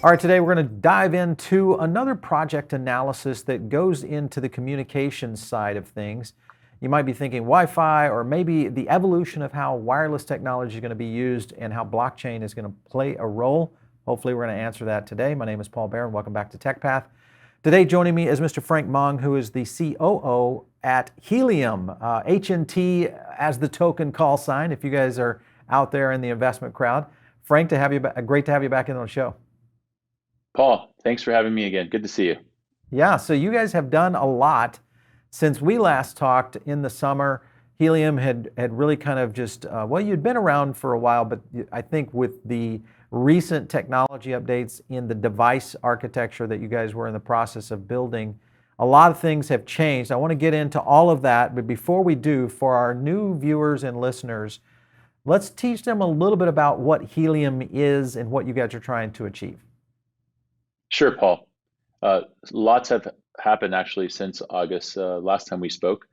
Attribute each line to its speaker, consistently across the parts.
Speaker 1: All right, today we're going to dive into another project analysis that goes into the communications side of things. You might be thinking Wi-Fi, or maybe the evolution of how wireless technology is going to be used and how blockchain is going to play a role. Hopefully we're going to answer that today. My name is Paul Barron. Welcome back to TechPath. Today joining me is Mr. Frank Mong, who is the COO at Helium, HNT as the token call sign, if you guys are out there in the investment crowd. Frank, great to have you back in on the show.
Speaker 2: Paul, thanks for having me again. Good to see you.
Speaker 1: Yeah, so you guys have done a lot since we last talked in the summer. Helium had really kind of just, well, you'd been around for a while, but I think with the recent technology updates in the device architecture that you guys were in the process of building, a lot of things have changed. I want to get into all of that, but before we do, for our new viewers and listeners, let's teach them a little bit about what Helium is and what you guys are trying to achieve.
Speaker 2: Sure, Paul. Lots have happened actually since August, last time we spoke.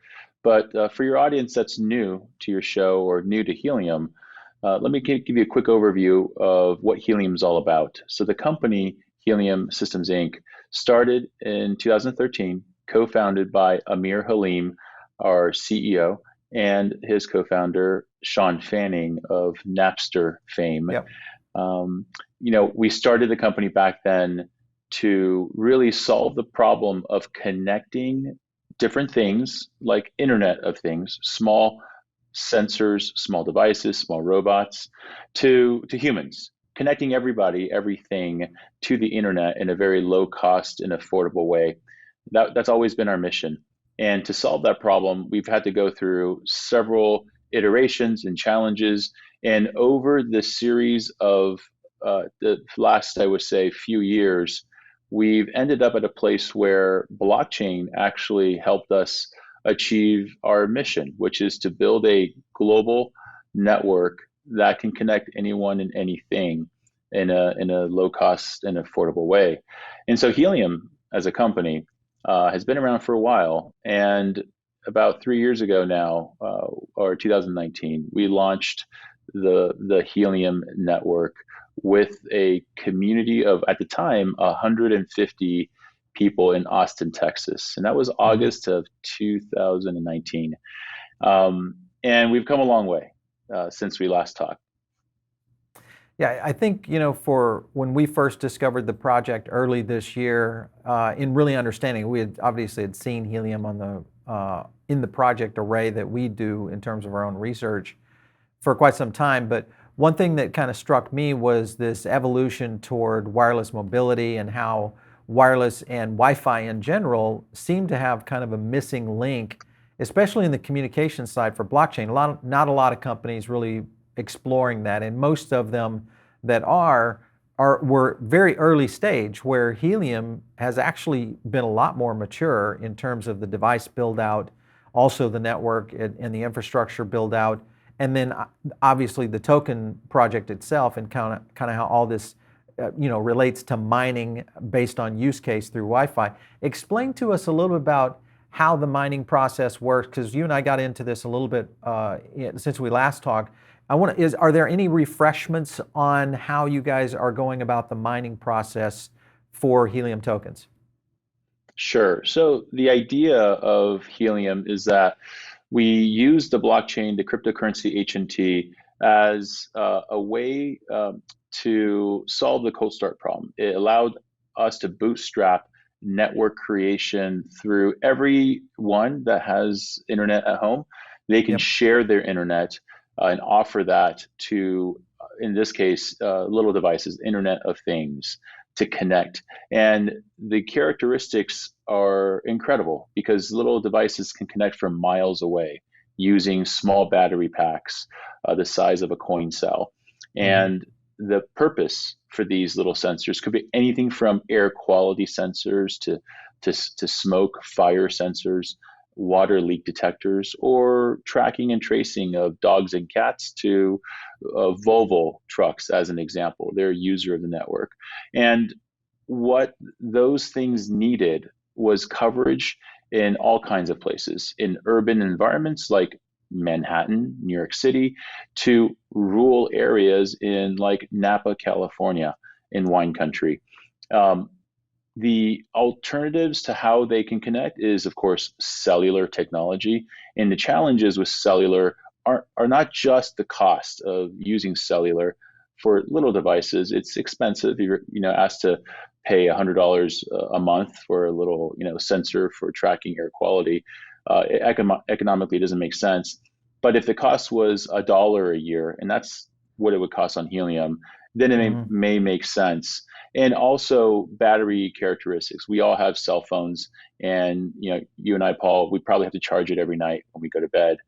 Speaker 2: But for your audience that's new to your show or new to Helium, let me give you a quick overview of what Helium is all about. So the company, Helium Systems Inc., started in 2013, co-founded by Amir Halim, our CEO, and his co-founder, Sean Fanning of Napster fame.
Speaker 1: Yep.
Speaker 2: We started the company back then to really solve the problem of connecting different things like Internet of Things, small sensors, small devices, small robots, to humans, connecting everybody, everything to the internet in a very low cost and affordable way. That's always been our mission. And to solve that problem, we've had to go through several iterations and challenges. And over the series of the last, I would say, few years, we've ended up at a place where blockchain actually helped us achieve our mission, which is to build a global network that can connect anyone and anything in a low cost and affordable way. And so Helium as a company has been around for a while. And about 3 years ago now, or 2019, we launched the Helium Network with a community of, at the time, 150 people in Austin, Texas. And that was August of 2019. And we've come a long way since we last talked.
Speaker 1: Yeah, I think, for when we first discovered the project early this year, in really understanding, we had obviously seen Helium on in the project array that we do in terms of our own research for quite some time. But one thing that kind of struck me was this evolution toward wireless mobility and how wireless and Wi-Fi in general seem to have kind of a missing link, especially in the communication side for blockchain. Not a lot of companies really exploring that, and most of them that were very early stage, where Helium has actually been a lot more mature in terms of the device build out, also the network and the infrastructure build out, and then obviously the token project itself, and kind of how all this relates to mining based on use case through Wi-Fi. Explain to us a little bit about how the mining process works, because you and I got into this a little bit since we last talked. Are there any refreshments on how you guys are going about the mining process for Helium tokens?
Speaker 2: Sure. So the idea of Helium is that we use the blockchain, the cryptocurrency HNT, as a way to solve the cold start problem. It allowed us to bootstrap network creation through everyone that has internet at home. They can share their internet and offer that to, in this case, little devices, Internet of Things, to connect. And the characteristics are incredible because little devices can connect from miles away using small battery packs the size of a coin cell. And the purpose for these little sensors could be anything from air quality sensors to smoke, fire sensors, water leak detectors, or tracking and tracing of dogs and cats to Volvo trucks, as an example. They're a user of the network. And what those things needed was coverage in all kinds of places, in urban environments like Manhattan, New York City, to rural areas in like Napa, California, in wine country. Um, the alternatives to how they can connect is, of course, cellular technology. And the challenges with cellular are not just the cost of using cellular for little devices. It's expensive. You're asked to pay $100 a month for a little sensor for tracking air quality. Economically, it doesn't make sense. But if the cost was $1 a year, and that's what it would cost on helium, then it
Speaker 1: Hmm.
Speaker 2: may make sense. And also battery characteristics. We all have cell phones, and you and I, Paul, we probably have to charge it every night when we go to bed.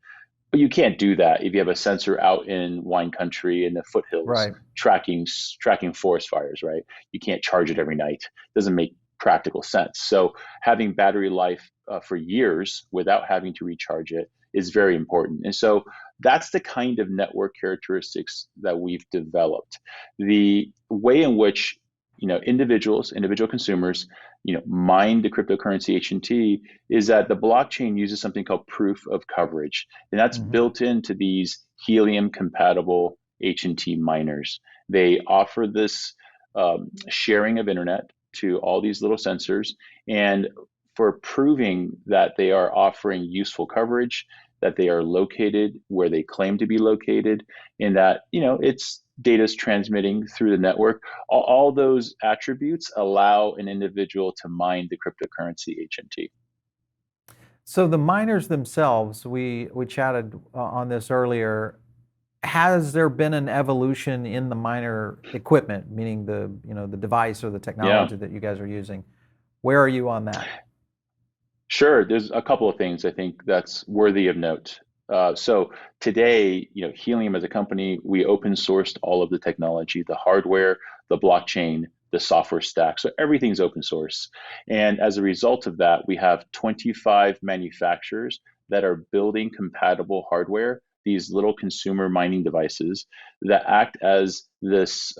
Speaker 2: But you can't do that if you have a sensor out in wine country in the foothills
Speaker 1: Right.
Speaker 2: tracking forest fires, right? You can't charge it every night. It doesn't make practical sense. So having battery life for years without having to recharge it is very important. And so that's the kind of network characteristics that we've developed. The way in which individual consumers, mine the cryptocurrency HNT is that the blockchain uses something called proof of coverage, and that's
Speaker 1: Hmm.
Speaker 2: built into these Helium compatible HNT miners. They offer this sharing of internet to all these little sensors, and for proving that they are offering useful coverage, that they are located where they claim to be located, and that it's data is transmitting through the network. All those attributes allow an individual to mine the cryptocurrency HNT.
Speaker 1: So the miners themselves, we chatted on this earlier. Has there been an evolution in the miner equipment, meaning the device or the
Speaker 2: Yeah.
Speaker 1: technology that you guys are using? Where are you on that?
Speaker 2: Sure, there's a couple of things I think that's worthy of note. So today, Helium as a company, we open sourced all of the technology, the hardware, the blockchain, the software stack. So everything's open source. And as a result of that, we have 25 manufacturers that are building compatible hardware, these little consumer mining devices that act as this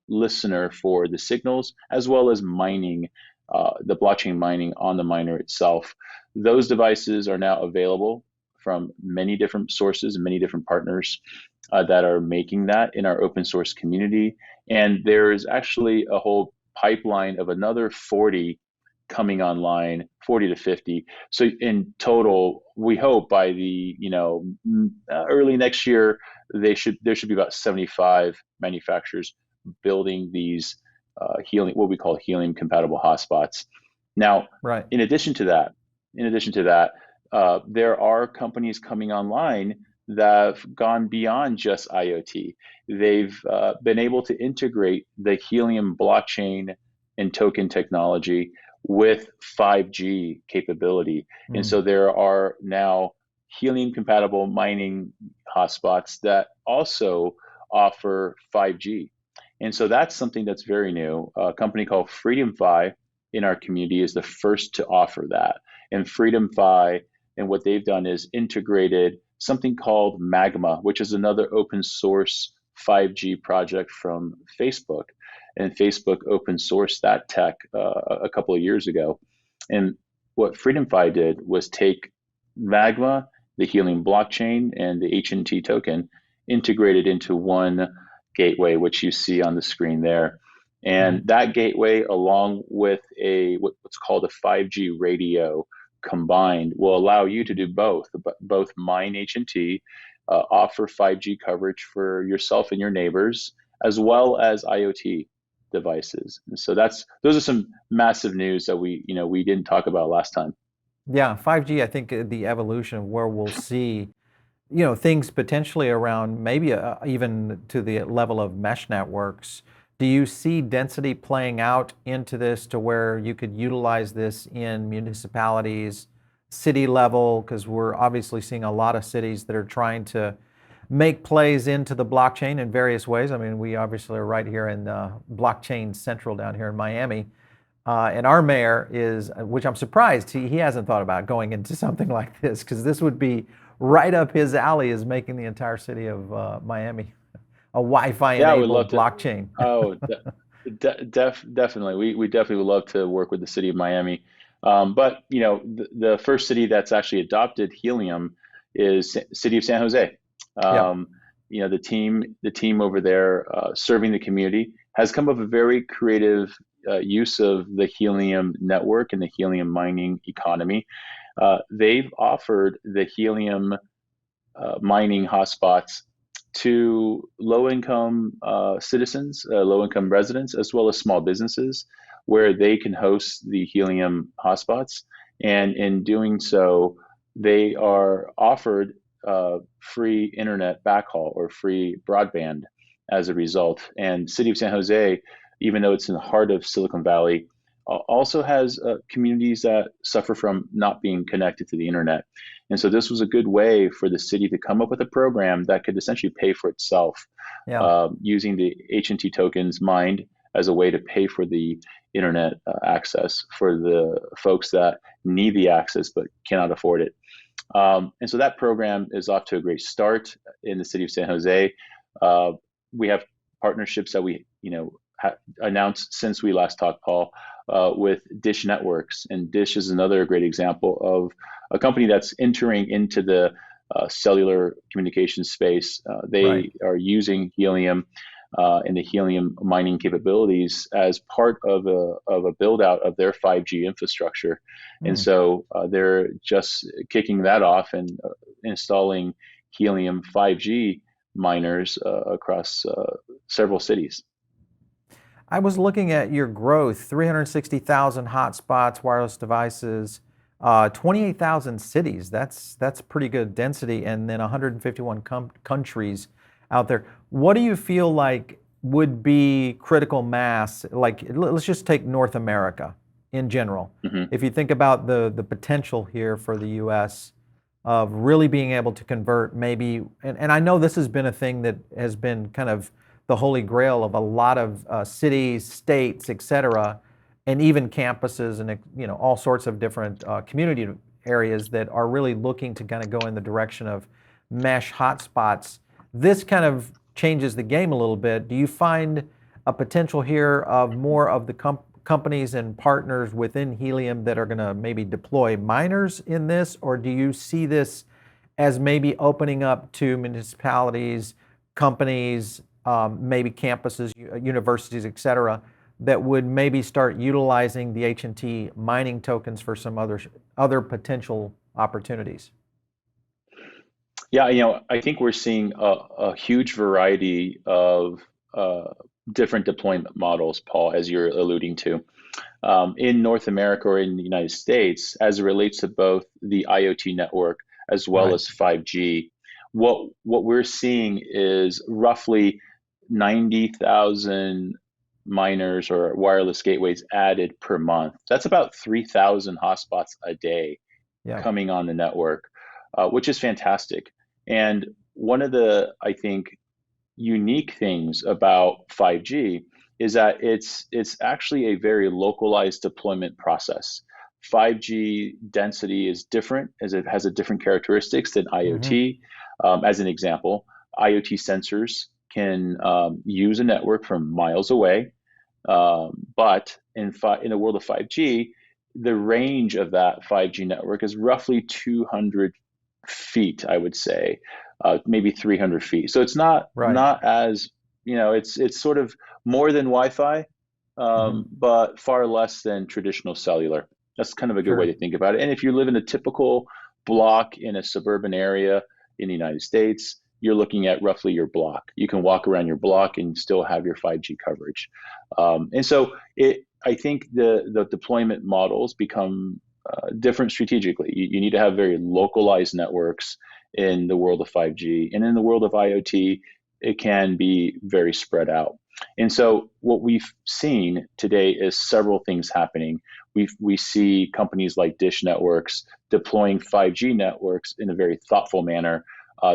Speaker 2: listener for the signals, as well as mining the blockchain mining on the miner itself. Those devices are now available from many different sources and many different partners that are making that in our open source community. And there is actually a whole pipeline of another 40 coming online, 40 to 50. So in total, we hope by the early next year, there should be about 75 manufacturers building these helium, what we call helium compatible hotspots. Now,
Speaker 1: Right.
Speaker 2: in addition to that, there are companies coming online that have gone beyond just IoT. They've been able to integrate the helium blockchain and token technology with 5G capability. And
Speaker 1: Mm.
Speaker 2: so there are now helium compatible mining hotspots that also offer 5G. And so that's something that's very new. A company called FreedomFi in our community is the first to offer that. And FreedomFi and what they've done is integrated something called Magma, which is another open source 5G project from Facebook. And Facebook open sourced that tech a couple of years ago. And what FreedomFi did was take Magma, the Helium blockchain, and the HNT token, integrated into one gateway, which you see on the screen there. And
Speaker 1: Hmm.
Speaker 2: that gateway, along with what's called a 5G radio combined, will allow you to do both mine HNT, offer 5G coverage for yourself and your neighbors, as well as IoT devices. And so those are some massive news that we didn't talk about last time.
Speaker 1: Yeah, 5G, I think the evolution of where we'll see, things potentially around maybe even to the level of mesh networks. Do you see density playing out into this to where you could utilize this in municipalities, city level? Because we're obviously seeing a lot of cities that are trying to make plays into the blockchain in various ways. I mean, we obviously are right here in blockchain central down here in Miami. And our mayor is, which I'm surprised he hasn't thought about going into something like this, because this would be right up his alley, is making the entire city of Miami a Wi-Fi
Speaker 2: Yeah, I would love
Speaker 1: enabled
Speaker 2: to.
Speaker 1: blockchain.
Speaker 2: Oh, definitely. We definitely would love to work with the city of Miami. But the first city that's actually adopted helium is city of San Jose.
Speaker 1: Yep.
Speaker 2: Um, the team over there serving the community has come up with very creative use of the Helium network and the helium mining economy. They've offered the helium mining hotspots to low-income citizens, low-income residents, as well as small businesses, where they can host the helium hotspots. And in doing so, they are offered free internet backhaul or free broadband as a result. And City of San Jose, even though it's in the heart of Silicon Valley, also has communities that suffer from not being connected to the internet. And so this was a good way for the city to come up with a program that could essentially pay for itself,
Speaker 1: Yeah.
Speaker 2: using the HNT tokens mined as a way to pay for the internet access for the folks that need the access but cannot afford it. And so that program is off to a great start in the city of San Jose. We have partnerships that we, announced since we last talked, Paul, with Dish Networks. And Dish is another great example of a company that's entering into the cellular communication space.
Speaker 1: Right.
Speaker 2: They are using helium and the helium mining capabilities as part of a build out of their 5G infrastructure. And
Speaker 1: Hmm.
Speaker 2: so they're just kicking that off and installing helium 5G miners across several cities.
Speaker 1: I was looking at your growth, 360,000 hotspots, wireless devices, 28,000 cities. That's pretty good density, and then 151 countries out there. What do you feel like would be critical mass? Like, let's just take North America in general.
Speaker 2: Hmm.
Speaker 1: If you think about the potential here for the U.S. of really being able to convert maybe, and I know this has been a thing that has been kind of the holy grail of a lot of cities, states, et cetera, and even campuses and all sorts of different community areas that are really looking to kind of go in the direction of mesh hotspots. This kind of changes the game a little bit. Do you find a potential here of more of the companies and partners within Helium that are going to maybe deploy miners in this, or do you see this as maybe opening up to municipalities, companies, maybe campuses, universities, et cetera, that would maybe start utilizing the H&T mining tokens for some other potential opportunities?
Speaker 2: Yeah, I think we're seeing a huge variety of uh, different deployment models, Paul, as you're alluding to. In North America or in the United States, as it relates to both the IoT network as well
Speaker 1: Right.
Speaker 2: as 5G, what we're seeing is roughly 90,000 miners or wireless gateways added per month. That's about 3,000 hotspots a day
Speaker 1: Yeah.
Speaker 2: coming on the network, which is fantastic. And one of the, I think, unique things about 5G is that it's actually a very localized deployment process. 5G density is different as it has a different characteristics than
Speaker 1: Hmm.
Speaker 2: IoT. As an example, IoT sensors can use a network from miles away, but in the world of 5G, the range of that 5G network is roughly 200 feet, I would say, maybe 300 feet. So it's not
Speaker 1: Right.
Speaker 2: not as it's sort of more than Wi-Fi,
Speaker 1: Hmm.
Speaker 2: but far less than traditional cellular. That's kind of a good way
Speaker 1: Sure.
Speaker 2: to think about it. And if you live in a typical block in a suburban area in the United States, you're looking at roughly your block. You can walk around your block and still have your 5G coverage. And so I think the deployment models become different strategically. You need to have very localized networks in the world of 5G. And in the world of IoT, it can be very spread out. And so what we've seen today is several things happening. We see companies like Dish Networks deploying 5G networks in a very thoughtful manner.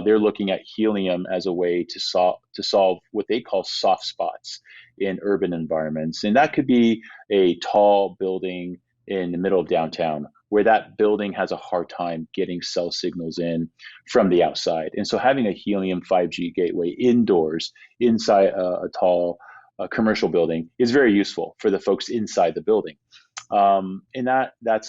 Speaker 2: They're looking at helium as a way to solve what they call soft spots in urban environments, and that could be a tall building in the middle of downtown where that building has a hard time getting cell signals in from the outside. And so having a helium 5G gateway indoors inside a tall commercial building is very useful for the folks inside the building. And that's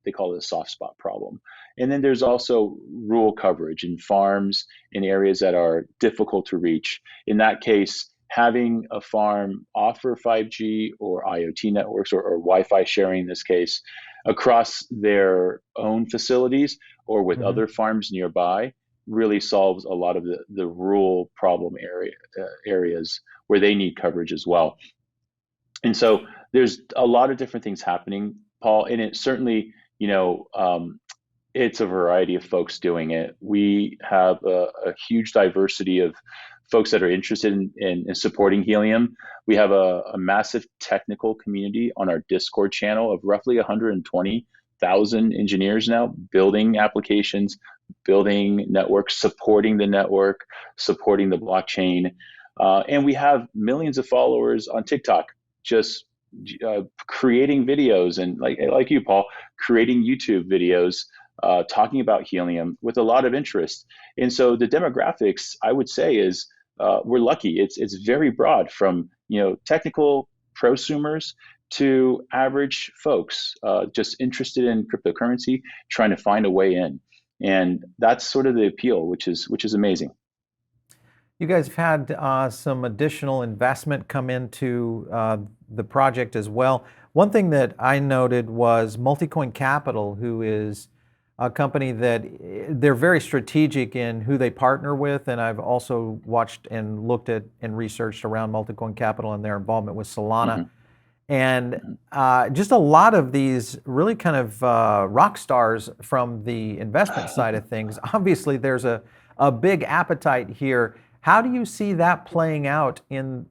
Speaker 2: they call it a soft spot problem. And then there's also rural coverage in farms in areas that are difficult to reach. In that case, having a farm offer 5G or IoT networks or Wi-Fi sharing in this case across their own facilities or with
Speaker 1: Hmm.
Speaker 2: other farms nearby really solves a lot of the rural problem areas where they need coverage as well. And so there's a lot of different things happening, Paul, and it certainly, it's a variety of folks doing it. We have a huge diversity of folks that are interested in supporting Helium. We have a massive technical community on our Discord channel of roughly 120,000 engineers now building applications, building networks, supporting the network, supporting the blockchain. And we have millions of followers on TikTok, just creating videos and like you, Paul, creating YouTube videos talking about helium with a lot of interest. And so the demographics, I would say, is we're lucky. It's very broad from technical prosumers to average folks just interested in cryptocurrency, trying to find a way in. And that's sort of the appeal, which is amazing.
Speaker 1: You guys have had some additional investment come into the project as well. One thing that I noted was Multicoin Capital, who is a company that they're very strategic in who they partner with. And I've also watched and looked at and researched around Multicoin Capital and their involvement with Solana.
Speaker 2: Hmm.
Speaker 1: And
Speaker 2: Hmm.
Speaker 1: just a lot of these really kind of rock stars from the investment side of things. Obviously, there's a big appetite here. How do you see that playing out in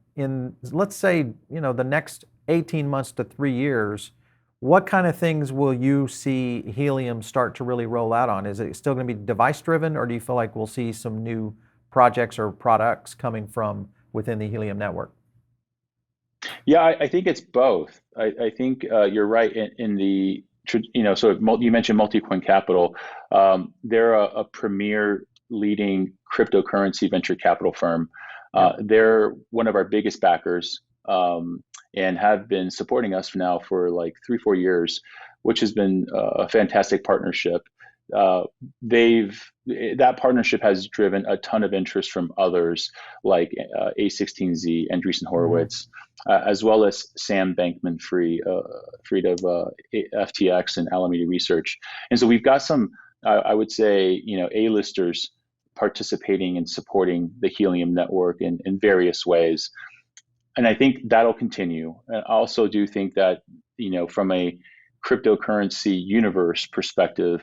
Speaker 1: let's say, the next 18 months to 3 years? What kind of things will you see Helium start to really roll out on? Is it still going to be device driven, or do you feel like we'll see some new projects or products coming from within the Helium network?
Speaker 2: Yeah, I think it's both. I think you're right in the, you mentioned Multicoin Capital. They're a premier leading cryptocurrency venture capital firm.
Speaker 1: Yep.
Speaker 2: They're one of our biggest backers and have been supporting us now for like 3, 4 years, which has been a fantastic partnership. Uh, they've that partnership has driven a ton of interest from others like A16Z, Andreessen
Speaker 1: Hmm.
Speaker 2: Horowitz, as well as Sam Bankman-Fried of FTX and Alameda Research. And so we've got some, I would say, A-listers participating and supporting the Helium network in various ways. And I think that'll continue. I also do think that, from a cryptocurrency universe perspective,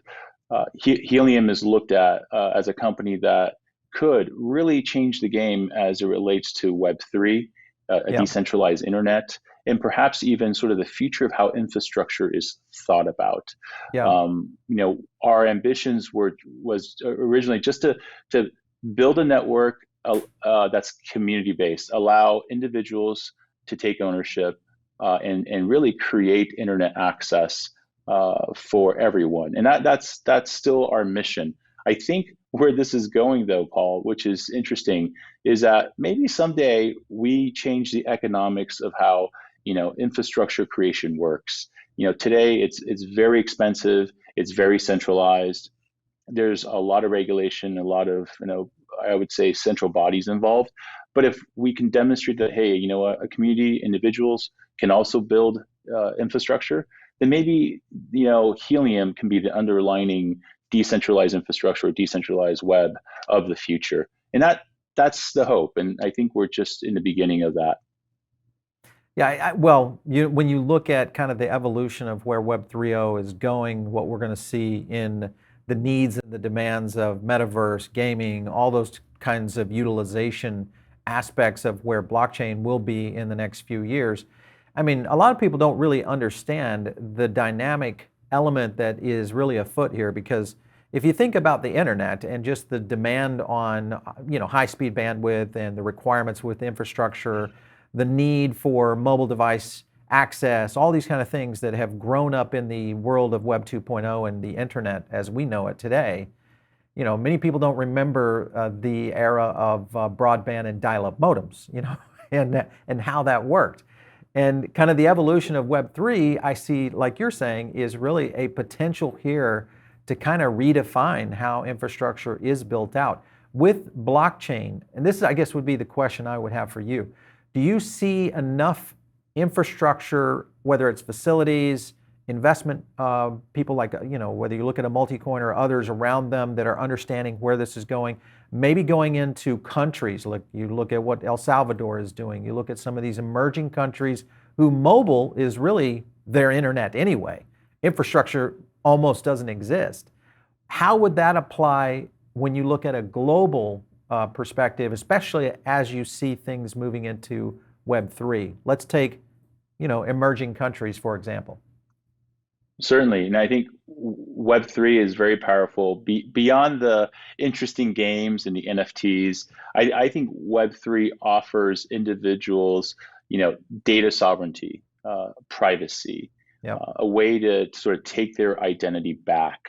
Speaker 2: Helium is looked at as a company that could really change the game as it relates to Web3, a
Speaker 1: Yeah.
Speaker 2: decentralized internet, and perhaps even sort of the future of how infrastructure is thought about.
Speaker 1: Yeah.
Speaker 2: Our ambitions was originally just to build a network that's community based, allow individuals to take ownership and really create internet access for everyone. And that's still our mission. I think where this is going, though, Paul, which is interesting, is that maybe someday we change the economics of how infrastructure creation works. Today it's very expensive, it's very centralized. There's a lot of regulation, a lot of I would say central bodies involved. But if we can demonstrate that, hey, a community, individuals can also build infrastructure, then maybe Helium can be the underlining decentralized infrastructure or decentralized web of the future. And that's the hope. And I think we're just in the beginning of that.
Speaker 1: Yeah, well, when you look at kind of the evolution of where Web 3.0 is going, what we're going to see in the needs and the demands of metaverse, gaming, all those kinds of utilization aspects of where blockchain will be in the next few years. I mean, a lot of people don't really understand the dynamic element that is really afoot here, because if you think about the internet and just the demand on, high-speed bandwidth and the requirements with infrastructure, the need for mobile device access, all these kind of things that have grown up in the world of Web 2.0 and the internet as we know it today. Many people don't remember the era of broadband and dial-up modems, and how that worked. And kind of the evolution of Web3, I see, like you're saying, is really a potential here to kind of redefine how infrastructure is built out with blockchain. And this, I guess, would be the question I would have for you. do you see enough infrastructure, whether it's facilities, investment people like, whether you look at a Multicoin or others around them that are understanding where this is going, maybe going into countries, like you look at what El Salvador is doing, you look at some of these emerging countries who mobile is really their internet anyway. Infrastructure almost doesn't exist. How would that apply when you look at a global perspective, especially as you see things moving into Web3? Let's take, emerging countries, for example.
Speaker 2: Certainly, and I think Web3 is very powerful. Beyond the interesting games and the NFTs, I think Web3 offers individuals, data sovereignty, privacy,
Speaker 1: Yep.
Speaker 2: a way to sort of take their identity back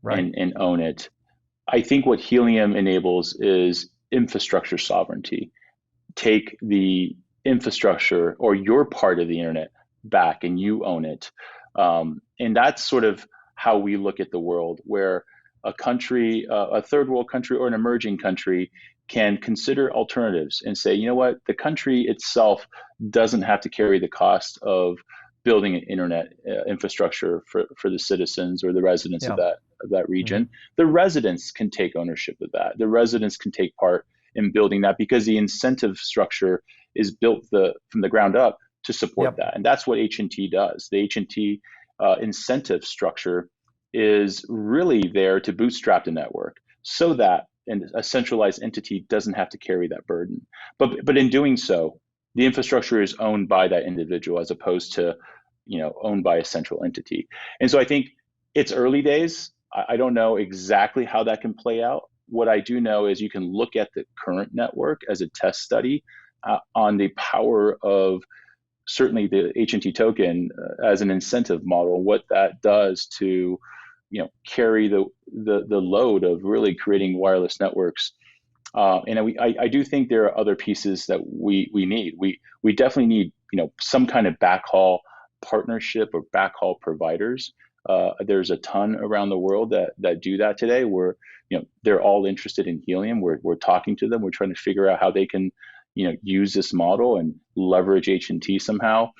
Speaker 1: Right.
Speaker 2: and own it. I think what Helium enables is infrastructure sovereignty. Take the infrastructure or your part of the internet back and you own it. And that's sort of how we look at the world, where a country, a third world country or an emerging country can consider alternatives and say, you know what, the country itself doesn't have to carry the cost of building an internet infrastructure for the citizens or the residents of
Speaker 1: Yeah.
Speaker 2: that
Speaker 1: Hmm.
Speaker 2: region. The residents can take ownership of that. The residents can take part in building that because the incentive structure is built from the ground up to support
Speaker 1: Yep.
Speaker 2: that. And that's what H&T does. The H&T incentive structure is really there to bootstrap the network so that a centralized entity doesn't have to carry that burden. But in doing so, the infrastructure is owned by that individual as opposed to owned by a central entity. And so I think it's early days. I don't know exactly how that can play out. What I do know is you can look at the current network as a test study on the power of certainly the H&T token as an incentive model, what that does to carry the load of really creating wireless networks. And I do think there are other pieces that we need. We definitely need some kind of backhaul partnership or backhaul providers. There's a ton around the world that do that today. Where they're all interested in Helium. We're talking to them. We're trying to figure out how they can use this model and leverage H&T somehow.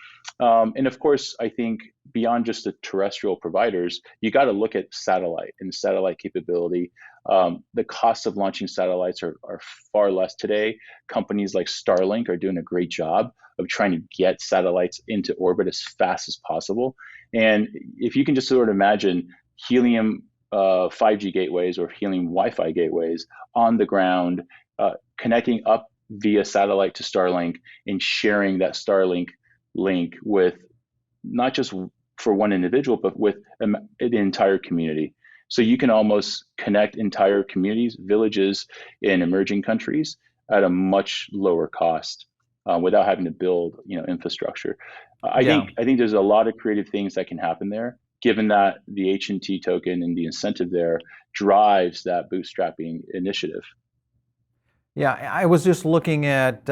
Speaker 2: And of course, I think beyond just the terrestrial providers, you got to look at satellite and satellite capability. The cost of launching satellites are far less today. Companies like Starlink are doing a great job of trying to get satellites into orbit as fast as possible. And if you can just sort of imagine Helium 5G gateways or Helium Wi-Fi gateways on the ground, connecting up via satellite to Starlink and sharing that Starlink link with not just for one individual, but with the entire community. So you can almost connect entire communities, villages in emerging countries at a much lower cost without having to build, infrastructure.
Speaker 1: Yeah.
Speaker 2: I think there's a lot of creative things that can happen there, given that the H&T token and the incentive there drives that bootstrapping initiative.
Speaker 1: Yeah, I was just looking at,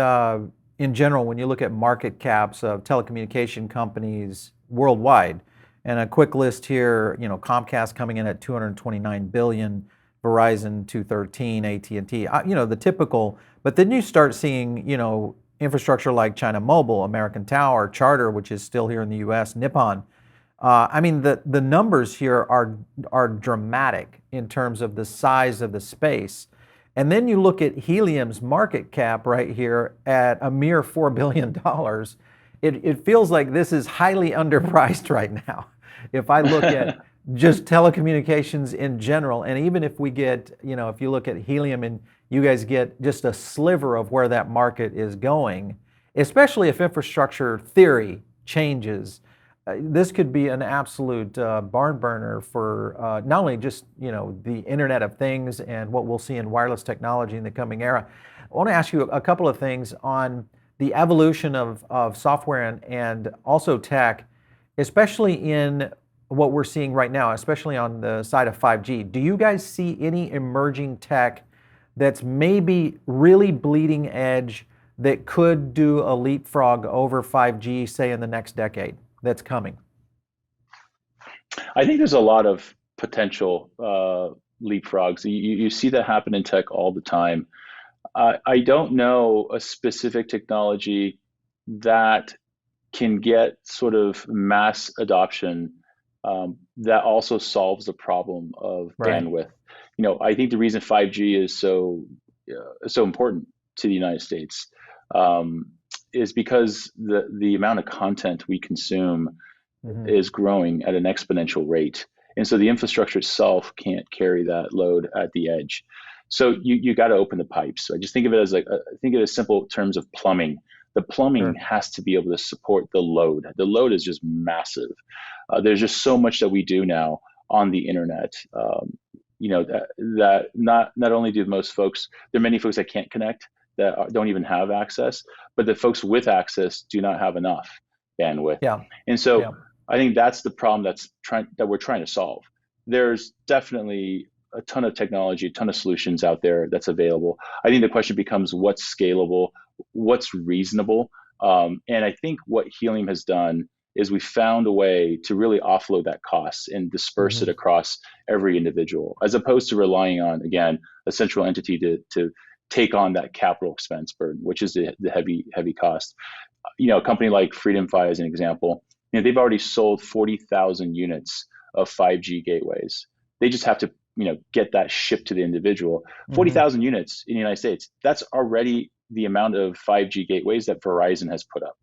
Speaker 1: in general, when you look at market caps of telecommunication companies worldwide, and a quick list here, Comcast coming in at 229 billion, Verizon 213, AT&T, the typical, but then you start seeing, infrastructure like China Mobile, American Tower, Charter, which is still here in the US, Nippon. I mean, the numbers here are dramatic in terms of the size of the space. And then you look at Helium's market cap right here at a mere $4 billion. It feels like this is highly underpriced right now. If I look at just telecommunications in general, and even if we get, if you look at Helium and you guys get just a sliver of where that market is going, especially if infrastructure theory changes, this could be an absolute barn burner for not only just the Internet of Things and what we'll see in wireless technology in the coming era. I want to ask you a couple of things on the evolution of software and also tech, especially in what we're seeing right now, especially on the side of 5G. Do you guys see any emerging tech that's maybe really bleeding edge that could do a leapfrog over 5G, say in the next decade, that's coming?
Speaker 2: I think there's a lot of potential leapfrogs. You see that happen in tech all the time. I don't know a specific technology that can get sort of mass adoption, that also solves the problem of
Speaker 1: Right.
Speaker 2: bandwidth. I think the reason 5G is so important to the United States, is because the amount of content we consume
Speaker 1: Hmm.
Speaker 2: is growing at an exponential rate. And so the infrastructure itself can't carry that load at the edge. So you got to open the pipes. I just think of it as think of it as simple terms of plumbing. The plumbing
Speaker 1: Sure.
Speaker 2: has to be able to support the load. The load is just massive. There's just so much that we do now on the internet. That not only do most folks, there are many folks that can't connect, that don't even have access, but the folks with access do not have enough bandwidth.
Speaker 1: Yeah.
Speaker 2: And so
Speaker 1: Yeah.
Speaker 2: I think that's the problem that we're trying to solve. There's definitely a ton of technology, a ton of solutions out there that's available. I think the question becomes what's scalable, what's reasonable. And I think what Helium has done is we found a way to really offload that cost and disperse it
Speaker 1: Hmm.
Speaker 2: across every individual, as opposed to relying on, again, a central entity to take on that capital expense burden, which is the heavy cost. A company like FreedomFi, as an example, they've already sold 40,000 units of 5G gateways. They just have to, get that shipped to the individual.
Speaker 1: Hmm.
Speaker 2: 40,000 units in the United States, that's already the amount of 5G gateways that Verizon has put up.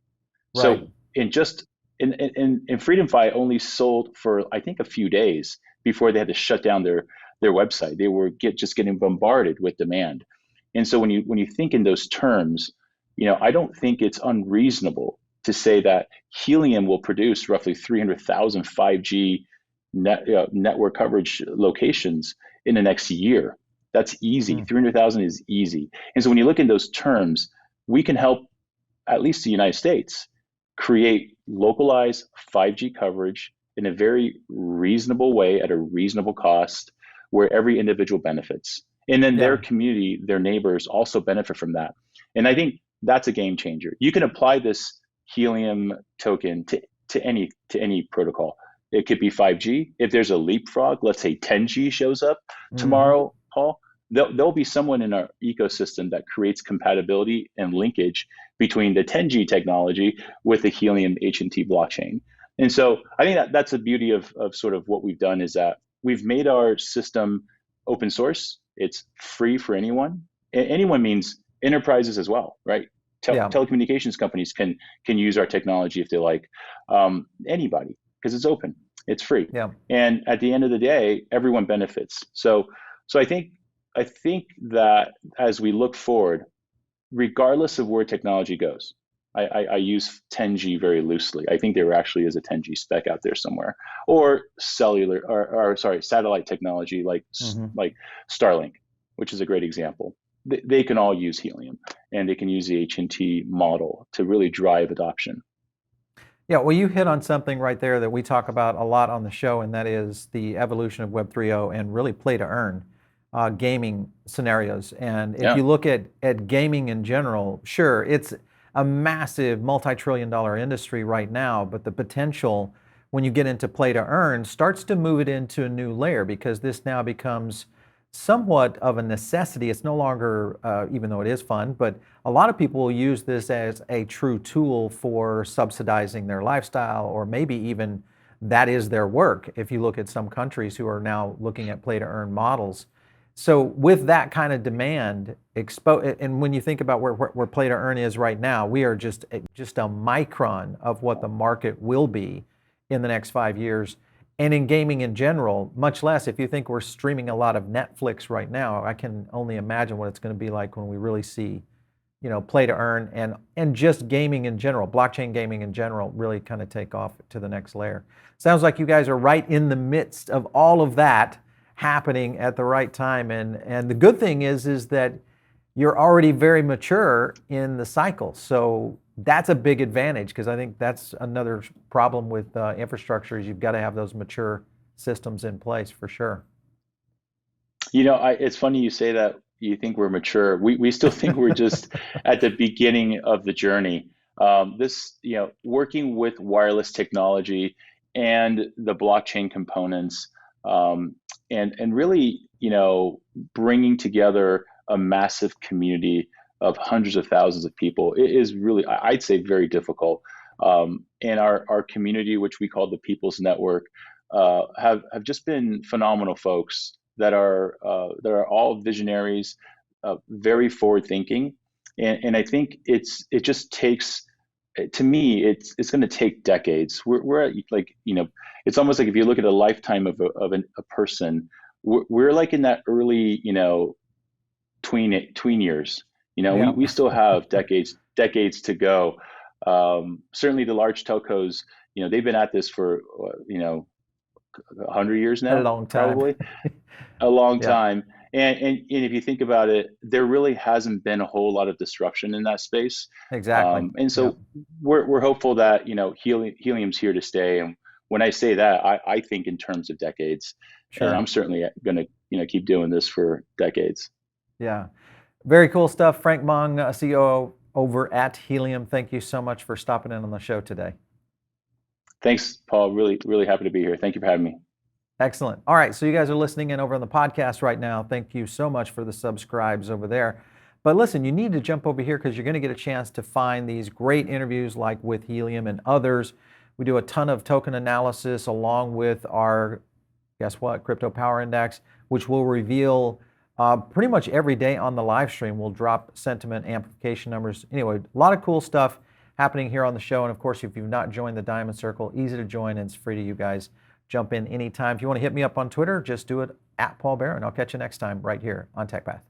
Speaker 1: Right.
Speaker 2: So in just in FreedomFi only sold for I think a few days before they had to shut down their website. They were just getting bombarded with demand. And so when you think in those terms, I don't think it's unreasonable to say that Helium will produce roughly 300,000 5G network coverage locations in the next year. That's easy.
Speaker 1: Mm.
Speaker 2: 300,000 is easy. And so when you look in those terms, we can help at least the United States create localized 5G coverage in a very reasonable way at a reasonable cost where every individual benefits. And then their
Speaker 1: Yeah.
Speaker 2: community, their neighbors also benefit from that. And I think that's a game changer. You can apply this Helium token to any protocol. It could be 5G. If there's a leapfrog, let's say 10G shows up
Speaker 1: Hmm.
Speaker 2: tomorrow, Paul, there'll be someone in our ecosystem that creates compatibility and linkage between the 10G technology with the Helium HNT blockchain. And so I think that's the beauty of sort of what we've done is that we've made our system open source. It's free for anyone. Anyone means enterprises as well, right?
Speaker 1: Yeah.
Speaker 2: Telecommunications companies can use our technology if they like. Anybody, because it's open, it's free,
Speaker 1: Yeah.
Speaker 2: and at the end of the day, everyone benefits. So I think that as we look forward, regardless of where technology goes, I use 10G very loosely. I think there actually is a 10G spec out there somewhere, or cellular, or sorry, satellite technology
Speaker 1: Hmm.
Speaker 2: like Starlink, which is a great example. They can all use Helium, and they can use the HNT model to really drive adoption.
Speaker 1: Yeah, well, you hit on something right there that we talk about a lot on the show, and that is the evolution of Web 3.0 and really play to earn gaming scenarios. And if
Speaker 2: Yeah.
Speaker 1: you look at gaming in general, sure, it's a massive multi-trillion dollar industry right now, but the potential when you get into play to earn starts to move it into a new layer because this now becomes somewhat of a necessity. It's no longer, even though it is fun, but a lot of people will use this as a true tool for subsidizing their lifestyle, or maybe even that is their work. If you look at some countries who are now looking at play to earn models. So with that kind of demand, and when you think about where play to earn is right now, we are just a micron of what the market will be in the next 5 years. And in gaming in general, much less if you think we're streaming a lot of Netflix right now, I can only imagine what it's going to be like when we really see, play to earn and just gaming in general, blockchain gaming in general, really kind of take off to the next layer. Sounds like you guys are right in the midst of all of that happening at the right time. And the good thing is that you're already very mature in the cycle. So that's a big advantage because I think that's another problem with infrastructure is you've got to have those mature systems in place for sure.
Speaker 2: It's funny you say that you think we're mature. We still think we're just at the beginning of the journey. Working with wireless technology and the blockchain components, and really, bringing together a massive community of hundreds of thousands of people, it is really, I'd say, very difficult. And our community, which we call the People's Network, have just been phenomenal folks that are all visionaries, very forward thinking, and I think it just takes, to me, it's going to take decades. We're at, like, it's almost like if you look at a lifetime of a person, we're like in that early, tween years.
Speaker 1: Yeah.
Speaker 2: We still have decades to go. Certainly the large telcos, they've been at this for 100 years
Speaker 1: A
Speaker 2: now,
Speaker 1: long time.
Speaker 2: probably a long
Speaker 1: Yeah,
Speaker 2: time. And if you think about it, there really hasn't been a whole lot of disruption in that space.
Speaker 1: exactly.
Speaker 2: And
Speaker 1: Yeah,
Speaker 2: so we're hopeful that helium's here to stay. And when I say that, I think in terms of decades, and
Speaker 1: sure.
Speaker 2: I'm certainly going to keep doing this for decades.
Speaker 1: Yeah. Very cool stuff. Frank Mong, CEO over at Helium. Thank you so much for stopping in on the show today.
Speaker 2: Thanks, Paul. Really, really happy to be here. Thank you for having me.
Speaker 1: Excellent. All right, so you guys are listening in over on the podcast right now. Thank you so much for the subscribes over there. But listen, you need to jump over here because you're going to get a chance to find these great interviews like with Helium and others. We do a ton of token analysis along with our, guess what, Crypto Power Index, which will reveal pretty much every day on the live stream. We'll drop sentiment amplification numbers. Anyway, a lot of cool stuff happening here on the show. And of course, if you've not joined the Diamond Circle, easy to join and it's free to you guys. Jump in anytime. If you want to hit me up on Twitter, just do it at Paul Barron. I'll catch you next time right here on TechPath.